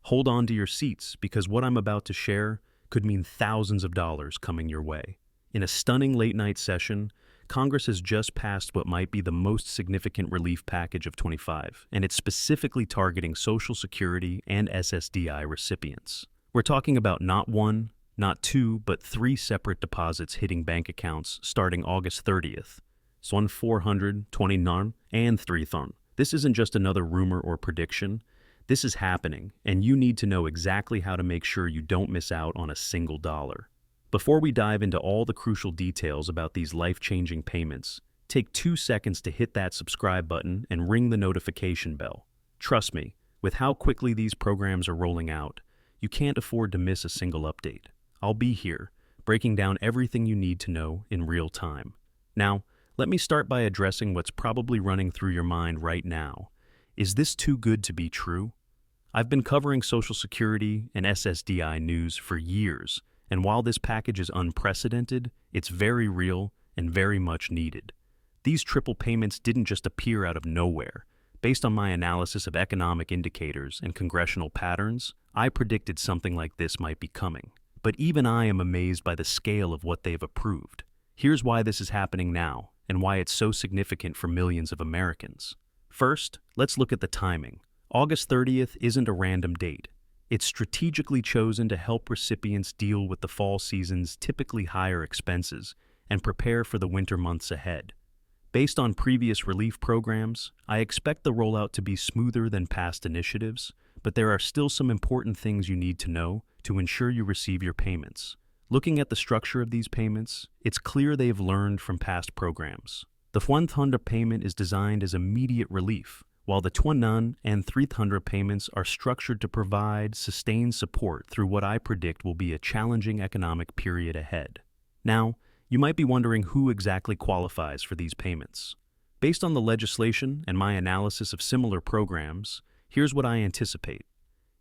Hold on to your seats because what I'm about to share could mean thousands of dollars coming your way. In a stunning late-night session, Congress has just passed what might be the most significant relief package of 25, and it's specifically targeting Social Security and SSDI recipients. We're talking about not one, not two, but three separate deposits hitting bank accounts starting August 30th. Son 429 and 3 This isn't just another rumor or prediction. This is happening, and you need to know exactly how to make sure you don't miss out on a single dollar. Before we dive into all the crucial details about these life-changing payments, take 2 seconds to hit that subscribe button and ring the notification bell. Trust me, with how quickly these programs are rolling out, you can't afford to miss a single update. I'll be here, breaking down everything you need to know in real time. Now, let me start by addressing what's probably running through your mind right now. Is this too good to be true? I've been covering Social Security and SSDI news for years, and while this package is unprecedented, it's very real and very much needed. These triple payments didn't just appear out of nowhere. Based on my analysis of economic indicators and congressional patterns, I predicted something like this might be coming. But even I am amazed by the scale of what they've approved. Here's why this is happening now, and why it's so significant for millions of Americans. First, let's look at the timing. August 30th isn't a random date. It's strategically chosen to help recipients deal with the fall season's typically higher expenses and prepare for the winter months ahead. Based on previous relief programs, I expect the rollout to be smoother than past initiatives, but there are still some important things you need to know to ensure you receive your payments. Looking at the structure of these payments, it's clear they've learned from past programs. The 100 payment is designed as immediate relief, while the 29 and 300 payments are structured to provide sustained support through what I predict will be a challenging economic period ahead. Now, you might be wondering who exactly qualifies for these payments. Based on the legislation and my analysis of similar programs, here's what I anticipate.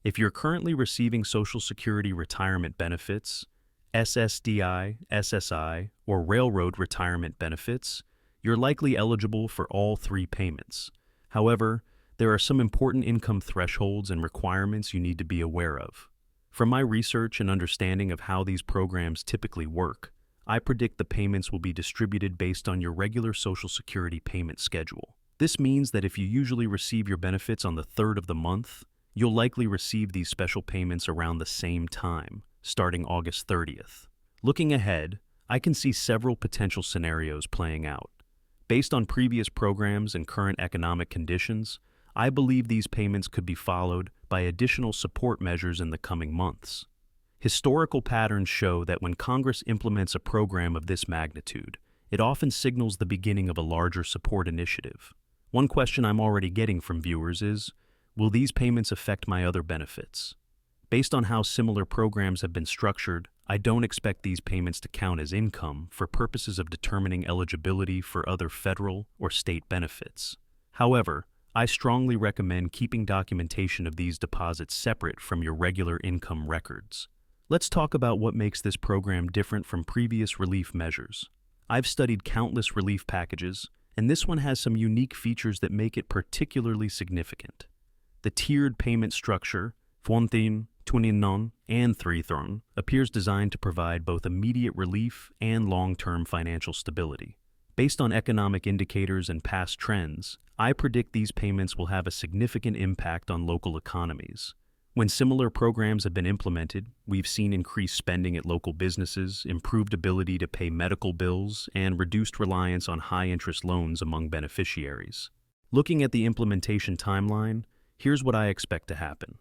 If you're currently receiving Social Security retirement benefits, SSDI, SSI, or railroad retirement benefits, you're likely eligible for all three payments. However, there are some important income thresholds and requirements you need to be aware of. From my research and understanding of how these programs typically work, I predict the payments will be distributed based on your regular Social Security payment schedule. This means that if you usually receive your benefits on the 3rd of the month, you'll likely receive these special payments around the same time, starting August 30th. Looking ahead, I can see several potential scenarios playing out. Based on previous programs and current economic conditions, I believe these payments could be followed by additional support measures in the coming months. Historical patterns show that when Congress implements a program of this magnitude, it often signals the beginning of a larger support initiative. One question I'm already getting from viewers is, will these payments affect my other benefits? Based on how similar programs have been structured, I don't expect these payments to count as income for purposes of determining eligibility for other federal or state benefits. However, I strongly recommend keeping documentation of these deposits separate from your regular income records. Let's talk about what makes this program different from previous relief measures. I've studied countless relief packages, and this one has some unique features that make it particularly significant. The tiered payment structure, 1, 29, and 3 appears designed to provide both immediate relief and long-term financial stability. Based on economic indicators and past trends, I predict these payments will have a significant impact on local economies. When similar programs have been implemented, we've seen increased spending at local businesses, improved ability to pay medical bills, and reduced reliance on high-interest loans among beneficiaries. Looking at the implementation timeline, here's what I expect to happen.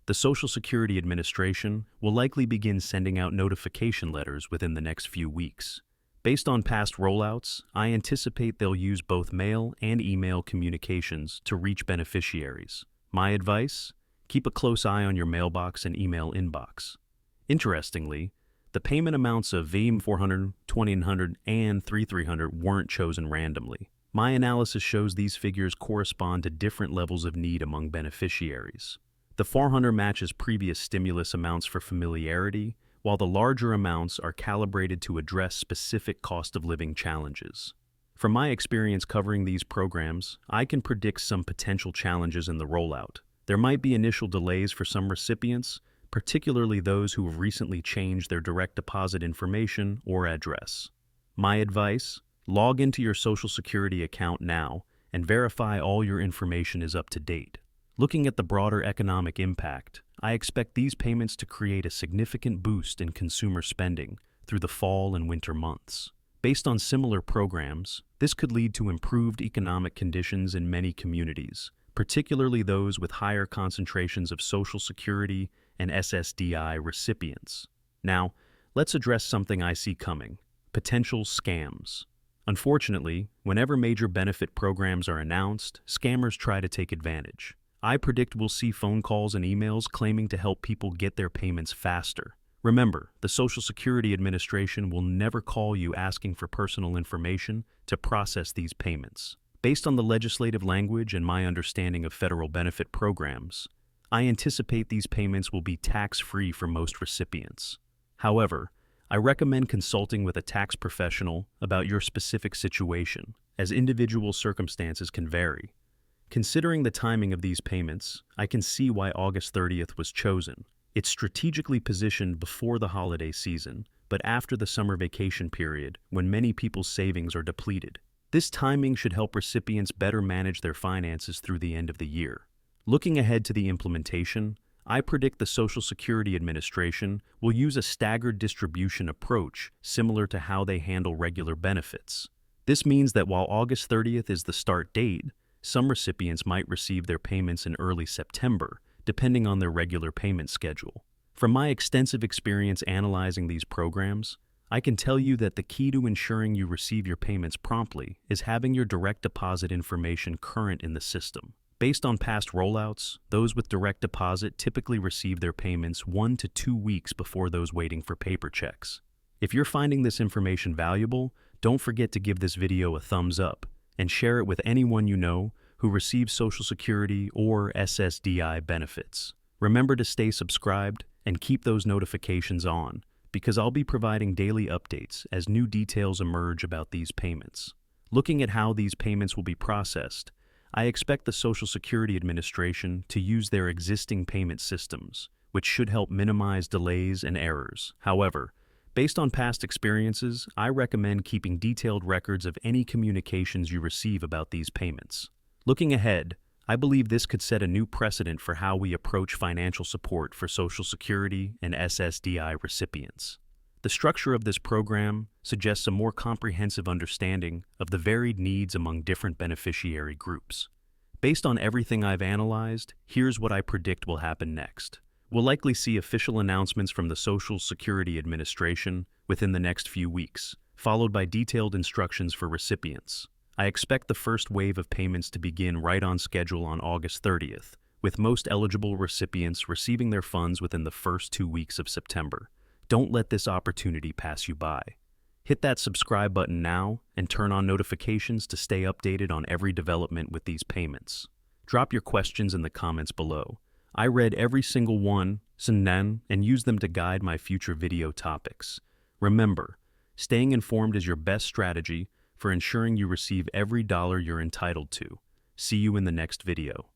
The Social Security Administration will likely begin sending out notification letters within the next few weeks. Based on past rollouts, I anticipate they'll use both mail and email communications to reach beneficiaries. My advice? Keep a close eye on your mailbox and email inbox. Interestingly, the payment amounts of VIM 400, 2000, and 3300 weren't chosen randomly. My analysis shows these figures correspond to different levels of need among beneficiaries. The 400 matches previous stimulus amounts for familiarity, while the larger amounts are calibrated to address specific cost of living challenges. From my experience covering these programs, I can predict some potential challenges in the rollout. There might be initial delays for some recipients, particularly those who have recently changed their direct deposit information or address. My advice: log into your Social Security account now and verify all your information is up to date. Looking at the broader economic impact, I expect these payments to create a significant boost in consumer spending through the fall and winter months. Based on similar programs, this could lead to improved economic conditions in many communities, particularly those with higher concentrations of Social Security and SSDI recipients. Now, let's address something I see coming: potential scams. Unfortunately, whenever major benefit programs are announced, scammers try to take advantage. I predict we'll see phone calls and emails claiming to help people get their payments faster. Remember, the Social Security Administration will never call you asking for personal information to process these payments. Based on the legislative language and my understanding of federal benefit programs, I anticipate these payments will be tax-free for most recipients. However, I recommend consulting with a tax professional about your specific situation, as individual circumstances can vary. Considering the timing of these payments, I can see why August 30th was chosen. It's strategically positioned before the holiday season, but after the summer vacation period, when many people's savings are depleted. This timing should help recipients better manage their finances through the end of the year. Looking ahead to the implementation, I predict the Social Security Administration will use a staggered distribution approach similar to how they handle regular benefits. This means that while August 30th is the start date, some recipients might receive their payments in early September, depending on their regular payment schedule. From my extensive experience analyzing these programs, I can tell you that the key to ensuring you receive your payments promptly is having your direct deposit information current in the system. Based on past rollouts, those with direct deposit typically receive their payments 1 to 2 weeks before those waiting for paper checks. If you're finding this information valuable, don't forget to give this video a thumbs up and share it with anyone you know who receives Social Security or SSDI benefits. Remember to stay subscribed and keep those notifications on, because I'll be providing daily updates as new details emerge about these payments. Looking at how these payments will be processed, I expect the Social Security Administration to use their existing payment systems, which should help minimize delays and errors. However, based on past experiences, I recommend keeping detailed records of any communications you receive about these payments. Looking ahead, I believe this could set a new precedent for how we approach financial support for Social Security and SSDI recipients. The structure of this program suggests a more comprehensive understanding of the varied needs among different beneficiary groups. Based on everything I've analyzed, here's what I predict will happen next. We'll likely see official announcements from the Social Security Administration within the next few weeks, followed by detailed instructions for recipients. I expect the first wave of payments to begin right on schedule on August 30th, with most eligible recipients receiving their funds within the first 2 weeks of September. Don't let this opportunity pass you by. Hit that subscribe button now and turn on notifications to stay updated on every development with these payments. Drop your questions in the comments below. I read every single one and use them to guide my future video topics. Remember, staying informed is your best strategy for ensuring you receive every dollar you're entitled to. See you in the next video.